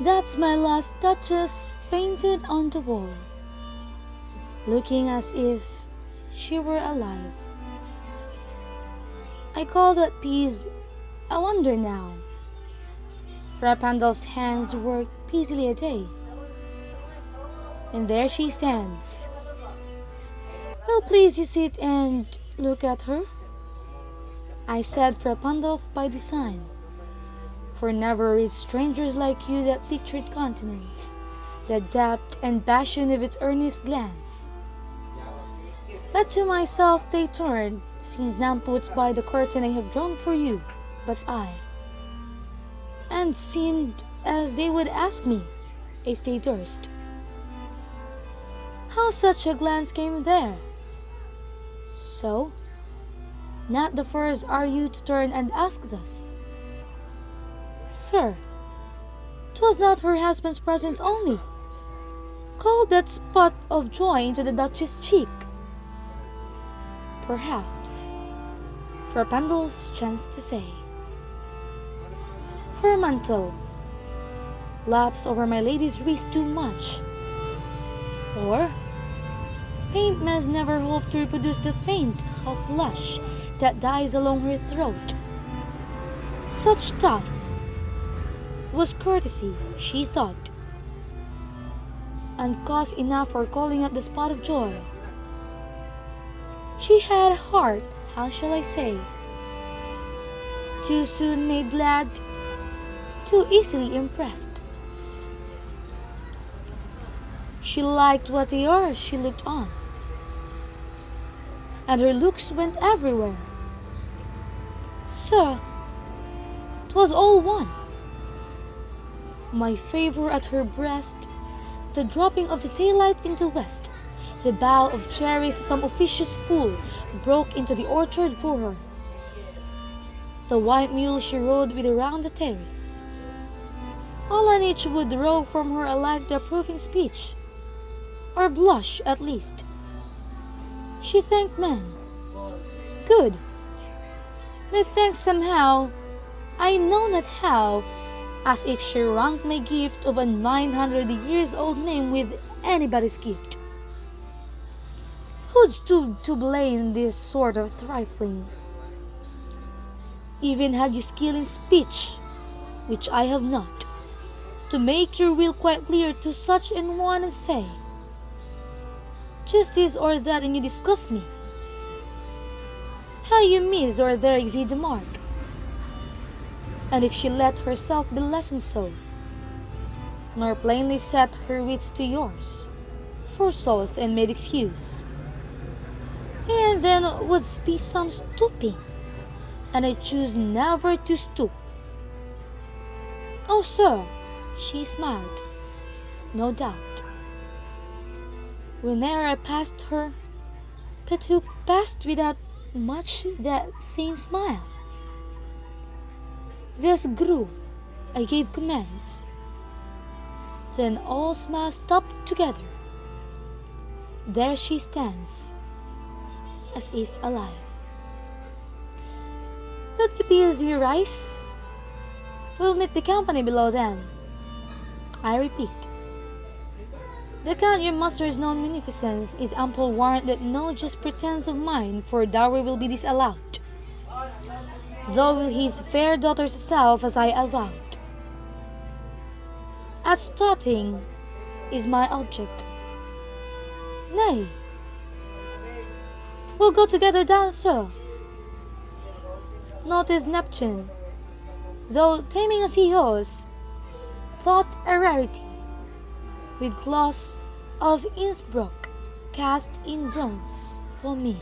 That's my last touches painted on the wall, looking as if she were alive. I call that piece a wonder now. Fra Pandolf's hands work busily a day, and there she stands. Well, please you sit and look at her. I said Fra Pandolf by design, for never read strangers like you that pictured countenance, the depth and passion of its earnest glance. But to myself they turned, since none puts by the curtain I have drawn for you, but I. And seemed as they would ask me, if they durst, how such a glance came there. So, not the first are you to turn and ask thus. Sir, 'twas not her husband's presence only called that spot of joy into the Duchess' cheek. Perhaps, Fra Pandolf's chance to say, her mantle laps over my lady's wrist too much, or paint must never hope to reproduce the faint half blush that dies along her throat. Such stuff was courtesy, she thought, and cause enough for calling out the spot of joy. She had a heart, how shall I say, too soon made glad, too easily impressed. She liked what they are she looked on, and her looks went everywhere. So, 'twas all one. My favor at her breast, the dropping of the daylight in the west, the bough of cherries some officious fool broke into the orchard for her, the white mule she rode with around the terrace. All on each would row from her alike the approving speech, or blush at least. She thanked men. Good. Methinks somehow, I know not how, as if she ranked my gift of a 900 years old name with anybody's gift. Who'd stoop to blame this sort of trifling? Even had you skill in speech, which I have not, to make your will quite clear to such an one and say, just this or that, and you disgust me. How you miss or there exceed the mark. And if she let herself be lessoned so, nor plainly set her wits to yours, forsooth and made excuse, and then would be some stooping, and I choose never to stoop. Oh, sir, she smiled, no doubt, whene'er I passed her, but who passed without much that same smile. This grew, I gave commands, then all smiles stopped together. There she stands, as if alive. Will you be as you rise? We'll meet the company below then. I repeat, the Count your master's known munificence is ample warrant that no just pretence of mine for dowry will be disallowed, though his fair daughter's self as I avowed. As starting is my object. Nay, we'll go together down, sir. Notice Neptune, though taming as he was, thought a rarity, with gloss of Innsbruck cast in bronze for me.